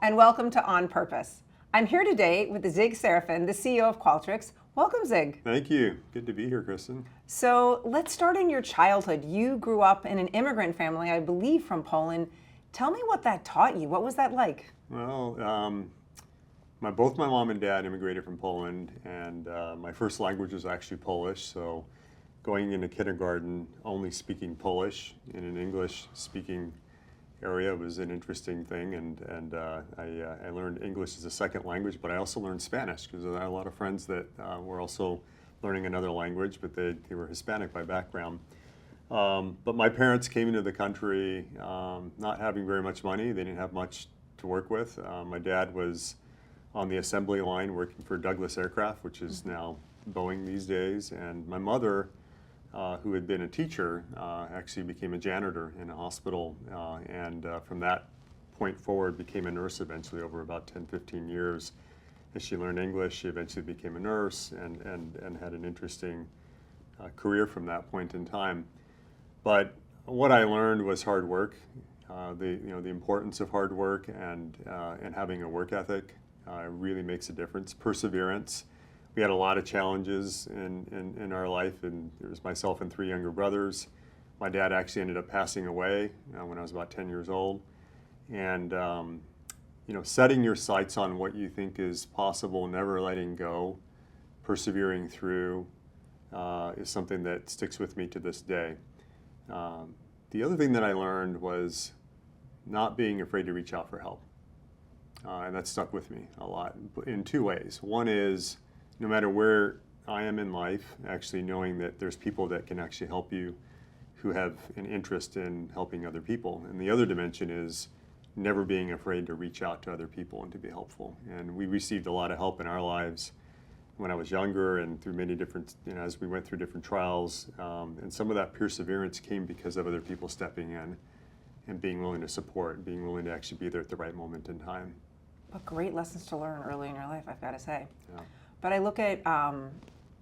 and welcome to On Purpose. I'm here today with Zig Serafin, the CEO of Qualtrics. Welcome, Zig. Thank you. Good to be here, Kristin. So let's start in your childhood. You grew up in an immigrant family, I believe from Poland. Tell me what that taught you. What was that like? Well, both my mom and dad immigrated from Poland, and my first language was actually Polish. So going into kindergarten only speaking Polish in an English-speaking area was an interesting thing, and I learned English as a second language, but I also learned Spanish because I had a lot of friends that were also learning another language, but they were Hispanic by background. But my parents came into the country not having very much money. They didn't have much to work with. My dad was on the assembly line working for Douglas Aircraft, which is now Boeing these days, and my mother, who had been a teacher, actually became a janitor in a hospital, and from that point forward became a nurse eventually over about 10, 15 years. As she learned English, she eventually became a nurse and had an interesting career from that point in time. But what I learned was hard work, the importance of hard work and having a work ethic really makes a difference. Perseverance. We had a lot of challenges in our life, and there was myself and 3 younger brothers. My dad actually ended up passing away when I was about 10 years old. And setting your sights on what you think is possible, never letting go, persevering through is something that sticks with me to this day. The other thing that I learned was not being afraid to reach out for help. And that stuck with me a lot in 2 ways. One is, no matter where I am in life, actually knowing that there's people that can actually help you who have an interest in helping other people. And the other dimension is never being afraid to reach out to other people and to be helpful. And we received a lot of help in our lives when I was younger and through many different, as we went through different trials. And some of that perseverance came because of other people stepping in and being willing to support, being willing to actually be there at the right moment in time. But great lessons to learn early in your life, I've got to say. Yeah. But I look at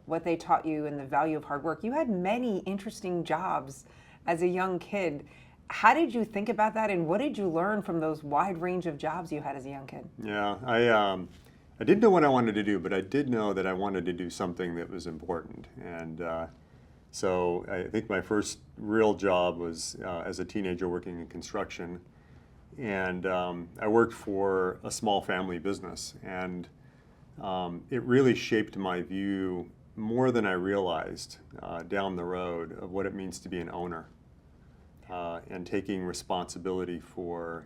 what they taught you and the value of hard work. You had many interesting jobs as a young kid. How did you think about that, and what did you learn from those wide range of jobs you had as a young kid? Yeah, I didn't know what I wanted to do, but I did know that I wanted to do something that was important. And so I think my first real job was as a teenager working in construction. And I worked for a small family business. And it really shaped my view more than I realized down the road of what it means to be an owner and taking responsibility for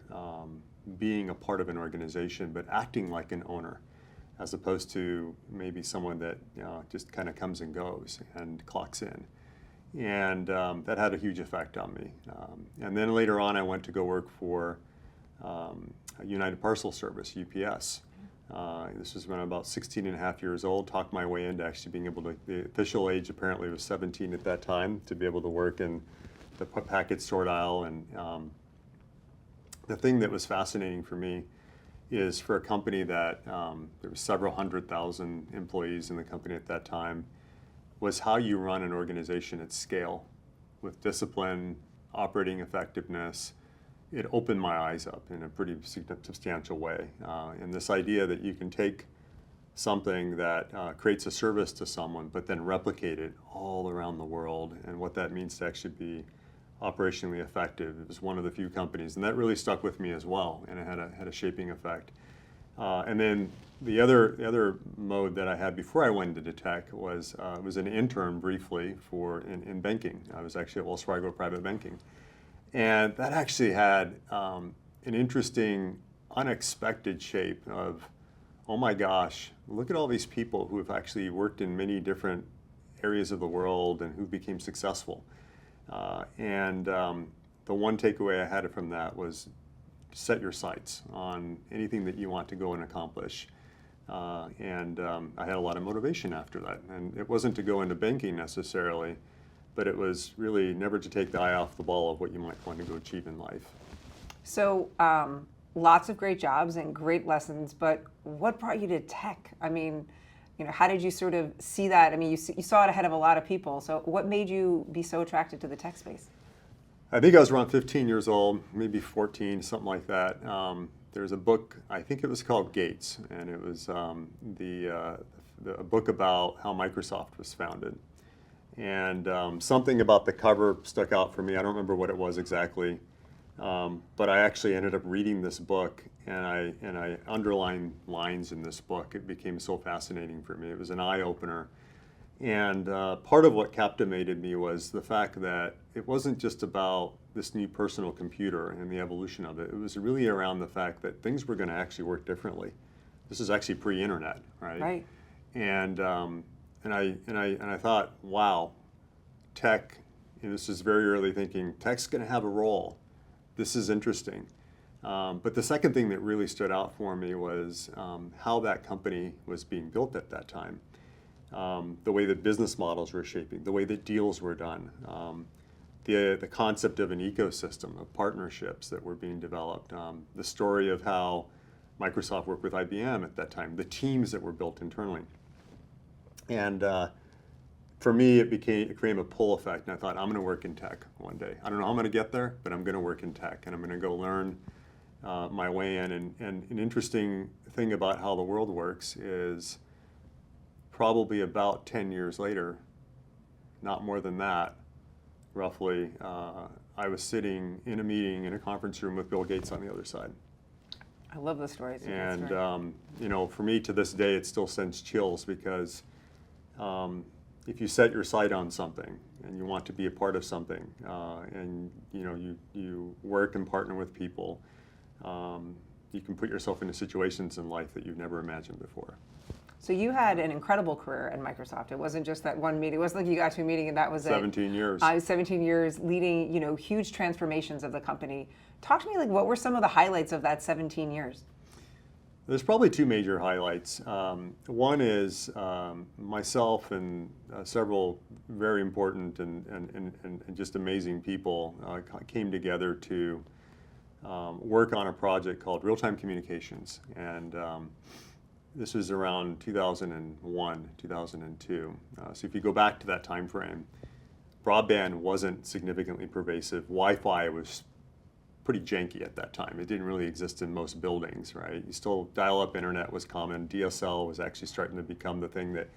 being a part of an organization, but acting like an owner, as opposed to maybe someone that just kind of comes and goes and clocks in. And that had a huge effect on me. And then later on, I went to go work for United Parcel Service, UPS. This was when I was about 16 and a half years old, talked my way into actually being able to, the official age apparently was 17 at that time, to be able to work in the package sort aisle. And the thing that was fascinating for me is for a company that there were several 100,000 employees in the company at that time, was how you run an organization at scale with discipline, operating effectiveness. It opened my eyes up in a pretty substantial way. And this idea that you can take something that creates a service to someone, but then replicate it all around the world, and what that means to actually be operationally effective. It was one of the few companies, and that really stuck with me as well, and it had a shaping effect. And then the other mode that I had before I went into tech was an intern briefly in banking. I was actually at Wells Fargo Private Banking. And that actually had an interesting, unexpected shape of, oh my gosh, look at all these people who have actually worked in many different areas of the world and who became successful. And the one takeaway I had from that was set your sights on anything that you want to go and accomplish. I had a lot of motivation after that. And it wasn't to go into banking necessarily, but it was really never to take the eye off the ball of what you might want to go achieve in life. So lots of great jobs and great lessons, but what brought you to tech? I mean, how did you sort of see that? I mean, you saw it ahead of a lot of people. So what made you be so attracted to the tech space? I think I was around 15 years old, maybe 14, something like that. there's a book, I think it was called Gates, and it was a book about how Microsoft was founded. And something about the cover stuck out for me. I don't remember what it was exactly, but I actually ended up reading this book, and I underlined lines in this book. It became so fascinating for me. It was an eye-opener. And part of what captivated me was the fact that it wasn't just about this new personal computer and the evolution of it. It was really around the fact that things were going to actually work differently. This is actually pre-internet, right? Right. And I thought, wow, tech. This is very early thinking. Tech's going to have a role. This is interesting. But the second thing that really stood out for me was how that company was being built at that time. The way that business models were shaping, the way that deals were done, the concept of an ecosystem of partnerships that were being developed, the story of how Microsoft worked with IBM at that time, the teams that were built internally. And for me, it became a pull effect, and I thought, I'm going to work in tech one day. I don't know how I'm going to get there, but I'm going to work in tech, and I'm going to go learn my way in. And an interesting thing about how the world works is probably about 10 years later, not more than that, roughly, I was sitting in a meeting in a conference room with Bill Gates on the other side. I love the story. It's a good And story. for me to this day, it still sends chills because if you set your sight on something and you want to be a part of something, and you work and partner with people, you can put yourself into situations in life that you've never imagined before. So you had an incredible career at Microsoft. It wasn't just that one meeting. It wasn't like you got to a meeting and that was 17 years. 17 years leading, huge transformations of the company. Talk to me, like, what were some of the highlights of that 17 years? There's probably two major highlights. One is myself and several very important and just amazing people came together to work on a project called Real-Time Communications. And this was around 2001, 2002. So if you go back to that time frame, broadband wasn't significantly pervasive. Wi-Fi was pretty janky at that time. It didn't really exist in most buildings, right? You still, dial-up internet was common. DSL was actually starting to become the thing that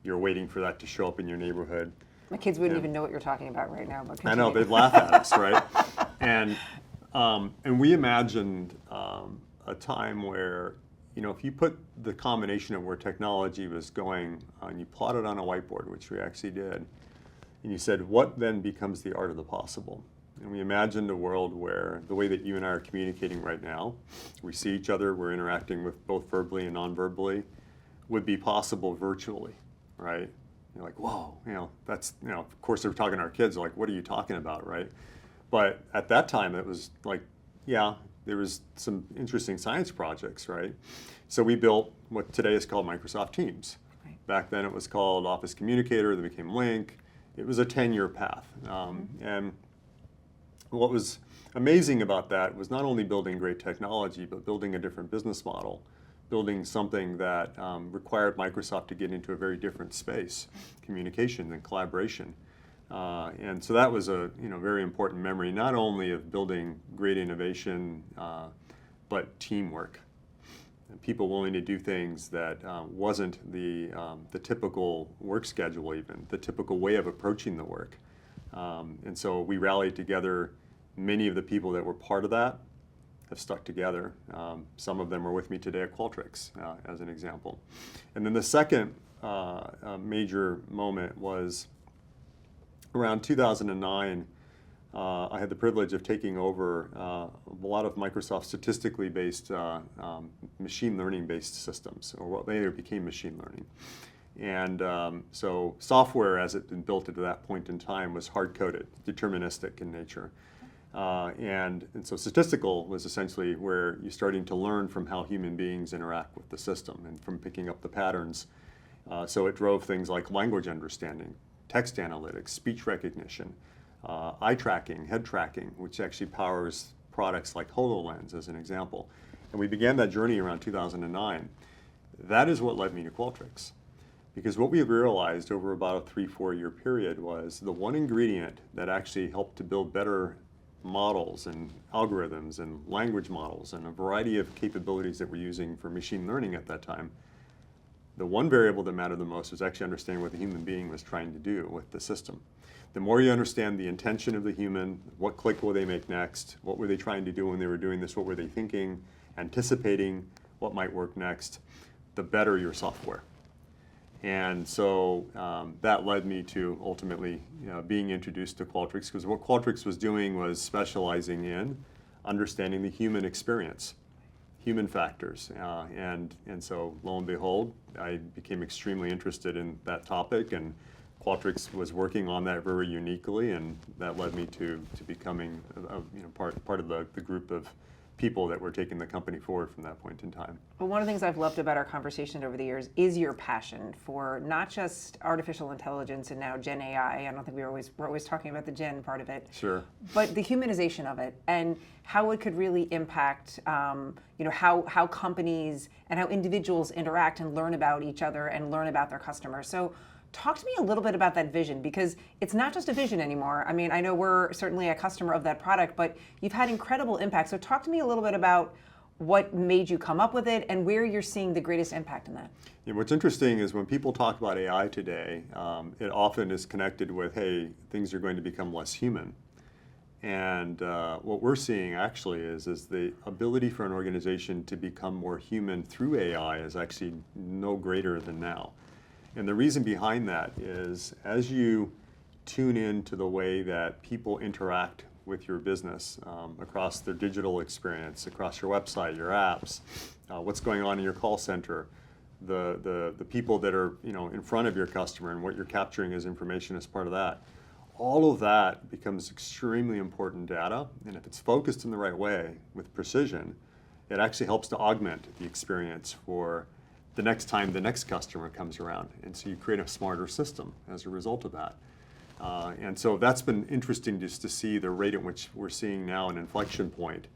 you're waiting for that to show up in your neighborhood. My kids wouldn't even know what you're talking about right now. But I know, they'd laugh at us, right? And we imagined a time where, if you put the combination of where technology was going and you plotted on a whiteboard, which we actually did, and you said, what then becomes the art of the possible? And we imagined a world where the way that you and I are communicating right now, we see each other, we're interacting with both verbally and non-verbally, would be possible virtually, right? You're like, whoa, that's, of course they're talking to our kids, like, what are you talking about, right? But at that time, it was like, yeah, there was some interesting science projects, right? So we built what today is called Microsoft Teams. Right. Back then it was called Office Communicator, then became Link. It was a 10-year path. And what was amazing about that was not only building great technology, but building a different business model, building something that required Microsoft to get into a very different space, communication and collaboration. And so that was a very important memory, not only of building great innovation, but teamwork. And people willing to do things that wasn't the typical work schedule, even the typical way of approaching the work. And so we rallied together. Many of the people that were part of that have stuck together. Some of them are with me today at Qualtrics, as an example. And then the second major moment was around 2009. I had the privilege of taking over a lot of Microsoft statistically based machine learning based systems, or what later became machine learning. And so software, as it had been built at that point in time, was hard-coded, deterministic in nature. And so statistical was essentially where you're starting to learn from how human beings interact with the system and from picking up the patterns. So it drove things like language understanding, text analytics, speech recognition, eye tracking, head tracking, which actually powers products like HoloLens as an example. And we began that journey around 2009. That is what led me to Qualtrics. Because what we realized over about a 3-4 year period was the one ingredient that actually helped to build better models and algorithms and language models and a variety of capabilities that we're using for machine learning at that time, the one variable that mattered the most was actually understanding what the human being was trying to do with the system. The more you understand the intention of the human, what click will they make next, what were they trying to do when they were doing this, what were they thinking, anticipating what might work next, the better your software. And so that led me to ultimately being introduced to Qualtrics, because what Qualtrics was doing was specializing in understanding the human experience, human factors. And so lo and behold, I became extremely interested in that topic, and Qualtrics was working on that very uniquely, and that led me to becoming part of the group of people that were taking the company forward from that point in time. Well, one of the things I've loved about our conversation over the years is your passion for not just artificial intelligence and now Gen AI. I don't think we're always talking about the Gen part of it. Sure. But the humanization of it and how it could really impact, how companies and how individuals interact and learn about each other and learn about their customers. So talk to me a little bit about that vision, because it's not just a vision anymore. I mean, I know we're certainly a customer of that product, but you've had incredible impact. So talk to me a little bit about what made you come up with it and where you're seeing the greatest impact in that. Yeah, what's interesting is when people talk about AI today, it often is connected with, hey, things are going to become less human. And what we're seeing actually is the ability for an organization to become more human through AI is actually no greater than now. And the reason behind that is as you tune into the way that people interact with your business across their digital experience, across your website, your apps, what's going on in your call center, the people that are in front of your customer and what you're capturing as information as part of that, all of that becomes extremely important data. And if it's focused in the right way with precision, it actually helps to augment the experience for the next time the next customer comes around. And so you create a smarter system as a result of that. And so that's been interesting just to see the rate at which we're seeing now an inflection point,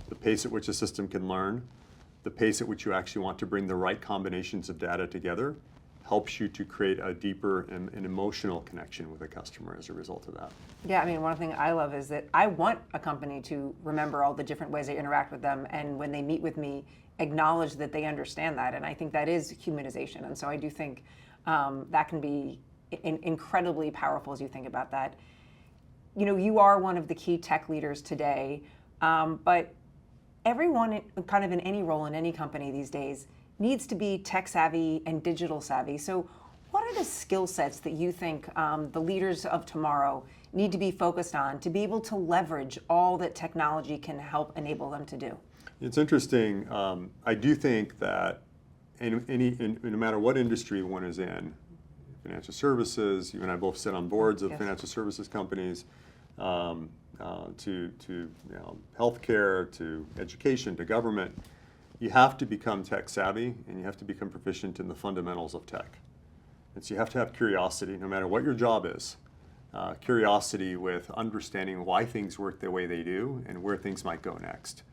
the pace at which a system can learn, the pace at which you actually want to bring the right combinations of data together, helps you to create a deeper and emotional connection with a customer as a result of that. Yeah, I mean, one thing I love is that I want a company to remember all the different ways I interact with them, and when they meet with me, acknowledge that they understand that. And I think that is humanization. And so I do think that can be incredibly powerful as you think about that. You are one of the key tech leaders today, but everyone kind of in any role in any company these days needs to be tech savvy and digital savvy. So what are the skill sets that you think the leaders of tomorrow need to be focused on to be able to leverage all that technology can help enable them to do? It's interesting. I do think that no matter what industry one is in, financial services, you and I both sit on boards of Yes. financial services companies, to healthcare, to education, to government, you have to become tech savvy and you have to become proficient in the fundamentals of tech. And so you have to have curiosity, no matter what your job is. Curiosity with understanding why things work the way they do and where things might go next.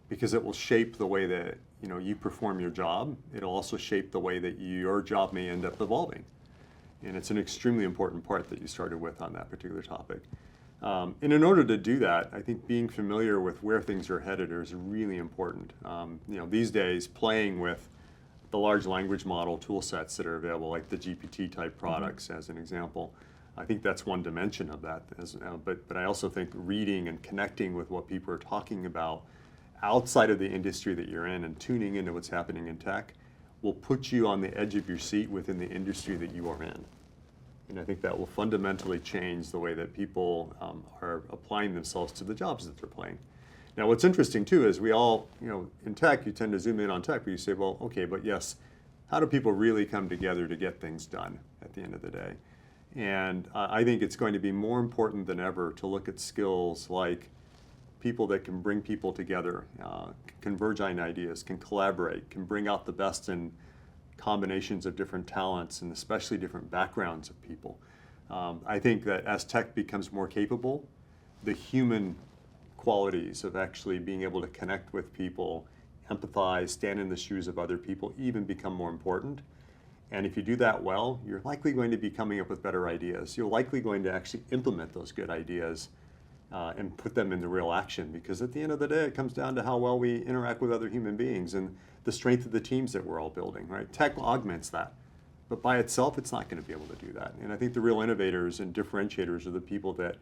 Because it will shape the way that you perform your job. It'll also shape the way that your job may end up evolving. And it's an extremely important part that you started with on that particular topic. And in order to do that, I think being familiar with where things are headed is really important. These days, playing with the large language model tool sets that are available, like the GPT type products as an example, I think that's one dimension of that. But I also think reading and connecting with what people are talking about outside of the industry that you're in and tuning into what's happening in tech will put you on the edge of your seat within the industry that you are in. And I think that will fundamentally change the way that people are applying themselves to the jobs that they're playing. Now, what's interesting too is we all, in tech, you tend to zoom in on tech, but you say, well, okay, but yes, how do people really come together to get things done at the end of the day? And I think it's going to be more important than ever to look at skills like people that can bring people together, converge on ideas, can collaborate, can bring out the best in combinations of different talents and especially different backgrounds of people. I think that as tech becomes more capable, the human qualities of actually being able to connect with people, empathize, stand in the shoes of other people even become more important. And if you do that well, you're likely going to be coming up with better ideas. You're likely going to actually implement those good ideas and put them into real action, because at the end of the day, it comes down to how well we interact with other human beings and the strength of the teams that we're all building, right? Tech augments that, but by itself, it's not going to be able to do that. And I think the real innovators and differentiators are the people that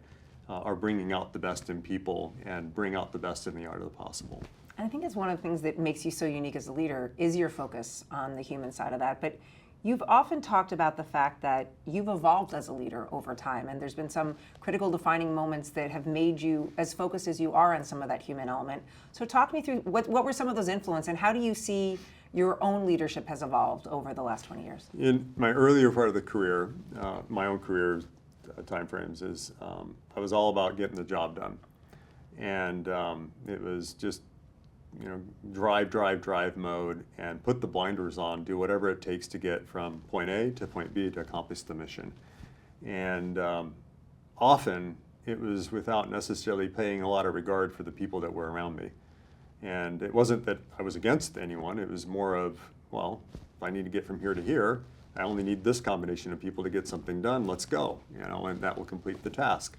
are bringing out the best in people and bring out the best in the art of the possible. And I think it's one of the things that makes you so unique as a leader is your focus on the human side of that. But you've often talked about the fact that you've evolved as a leader over time, and there's been some critical defining moments that have made you as focused as you are on some of that human element. So talk me through what were some of those influences, and how do you see your own leadership has evolved over the last 20 years? In my earlier part of the career, my own career timeframes is I was all about getting the job done. And it was just, drive mode, and put the blinders on, do whatever it takes to get from point A to point B to accomplish the mission. And often it was without necessarily paying a lot of regard for the people that were around me. And it wasn't that I was against anyone, it was more of, well, if I need to get from here to here, I only need this combination of people to get something done, let's go, and that will complete the task.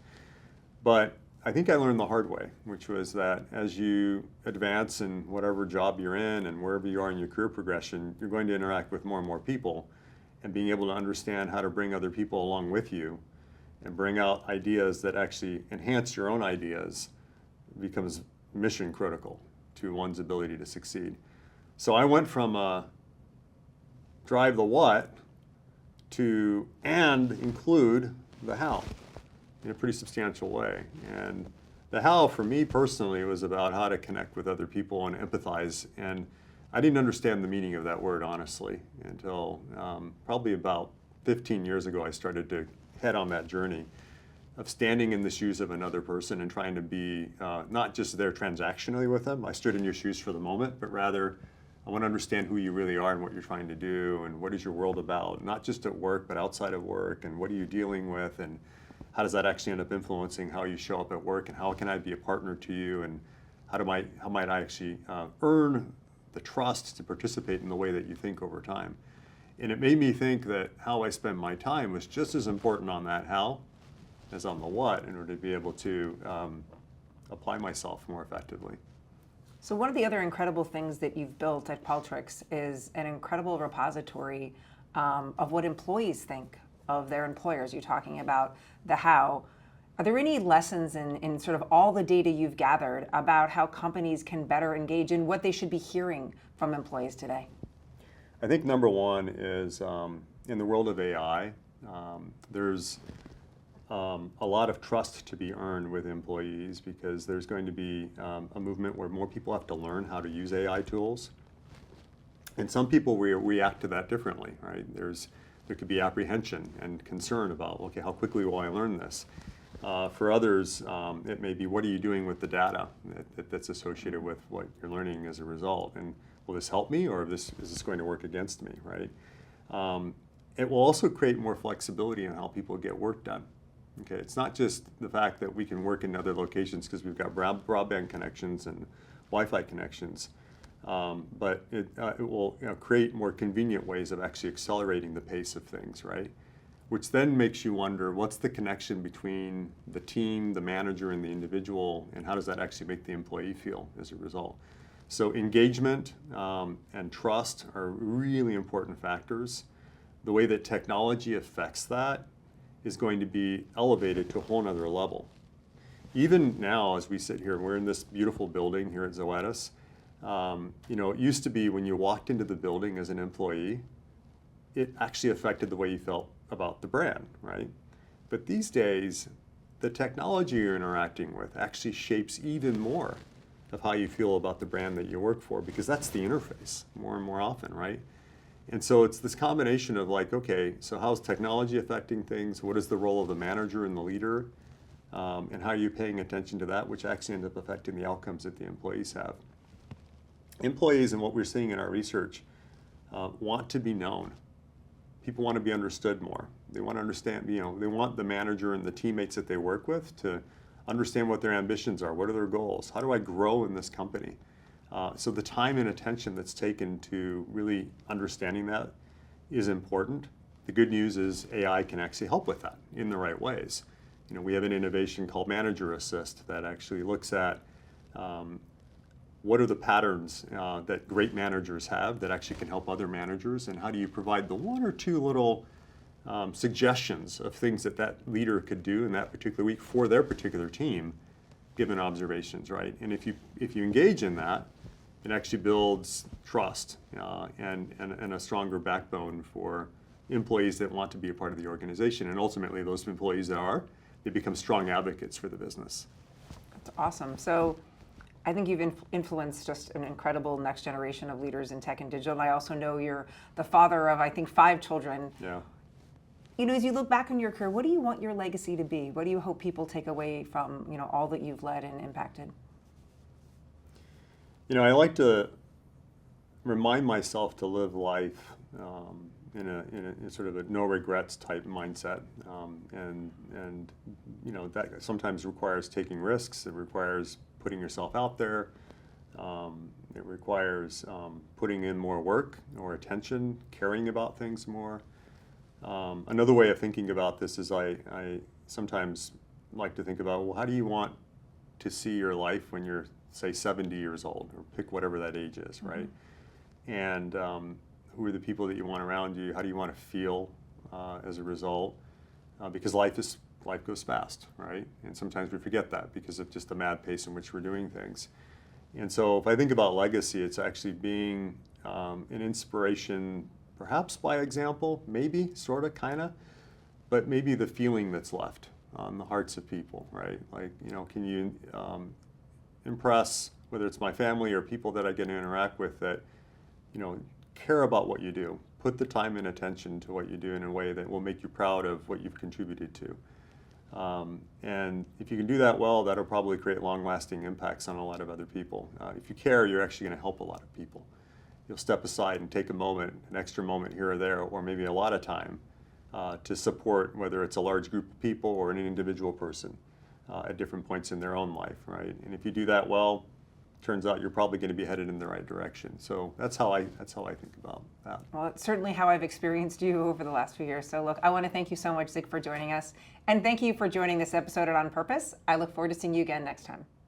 But I think I learned the hard way, which was that as you advance in whatever job you're in and wherever you are in your career progression, you're going to interact with more and more people, and being able to understand how to bring other people along with you and bring out ideas that actually enhance your own ideas becomes mission critical to one's ability to succeed. So I went from drive the what to and include the how in a pretty substantial way. And the how for me personally was about how to connect with other people and empathize. And I didn't understand the meaning of that word, honestly, until probably about 15 years ago. I started to head on that journey of standing in the shoes of another person and trying to be not just there transactionally with them. I stood in your shoes for the moment, but rather I want to understand who you really are and what you're trying to do and what is your world about, not just at work, but outside of work, and what are you dealing with, and how does that actually end up influencing how you show up at work, and how can I be a partner to you, and how might I actually earn the trust to participate in the way that you think over time. And it made me think that how I spend my time was just as important on that how as on the what, in order to be able to apply myself more effectively. So one of the other incredible things that you've built at Qualtrics is an incredible repository of what employees think of their employers. You're talking about the how. Are there any lessons in sort of all the data you've gathered about how companies can better engage in what they should be hearing from employees today? I think number one is in the world of AI, there's a lot of trust to be earned with employees, because there's going to be a movement where more people have to learn how to use AI tools. And some people react to that differently, right? There could be apprehension and concern about, okay, how quickly will I learn this? For others, it may be, what are you doing with the data that's associated with what you're learning as a result? And will this help me, or is this going to work against me, right? It will also create more flexibility in how people get work done. Okay, it's not just the fact that we can work in other locations because we've got broadband connections and Wi-Fi connections, but it will create more convenient ways of actually accelerating the pace of things, right? Which then makes you wonder, what's the connection between the team, the manager, and the individual, and how does that actually make the employee feel as a result? So engagement and trust are really important factors. The way that technology affects that is going to be elevated to a whole nother level. Even now, as we sit here, we're in this beautiful building here at Zoetis. It used to be when you walked into the building as an employee, it actually affected the way you felt about the brand, right? But these days, the technology you're interacting with actually shapes even more of how you feel about the brand that you work for, because that's the interface more and more often, right? And so it's this combination of like, okay, so how's technology affecting things? What is the role of the manager and the leader? And how are you paying attention to that, which actually ends up affecting the outcomes that the employees have. Employees, and what we're seeing in our research, want to be known. People want to be understood more. They want to understand, they want the manager and the teammates that they work with to understand what their ambitions are. What are their goals? How do I grow in this company? So the time and attention that's taken to really understanding that is important. The good news is AI can actually help with that in the right ways. We have an innovation called Manager Assist that actually looks at what are the patterns that great managers have that actually can help other managers, and how do you provide the one or two little suggestions of things that leader could do in that particular week for their particular team, given observations, right? And if you engage in that, it actually builds trust and a stronger backbone for employees that want to be a part of the organization. And ultimately, those employees they become strong advocates for the business. That's awesome. So I think you've influenced just an incredible next generation of leaders in tech and digital. And I also know you're the father of, I think, 5 children. Yeah. As you look back on your career, what do you want your legacy to be? What do you hope people take away from, all that you've led and impacted? I like to remind myself to live life in a sort of a no regrets type mindset, and that sometimes requires taking risks. It requires putting yourself out there. It requires putting in more work or attention, caring about things more. Another way of thinking about this is I sometimes like to think about, well, how do you want to see your life when you're, say, 70 years old, or pick whatever that age is, right? And who are the people that you want around you? How do you want to feel as a result? Because life goes fast, right? And sometimes we forget that because of just the mad pace in which we're doing things. And so if I think about legacy, it's actually being an inspiration, perhaps by example, maybe, sort of, kind of, but maybe the feeling that's left on the hearts of people, right? Like, can you impress, whether it's my family or people that I get to interact with, that, care about what you do, put the time and attention to what you do in a way that will make you proud of what you've contributed to. And if you can do that well, that'll probably create long-lasting impacts on a lot of other people. If you care, you're actually going to help a lot of people. You'll step aside and take an extra moment here or there, or maybe a lot of time to support, whether it's a large group of people or an individual person at different points in their own life, right? And if you do that well, turns out you're probably going to be headed in the right direction. So that's how I think about that. Well, it's certainly how I've experienced you over the last few years. So look, I want to thank you so much, Zig, for joining us. And thank you for joining this episode at On Purpose. I look forward to seeing you again next time.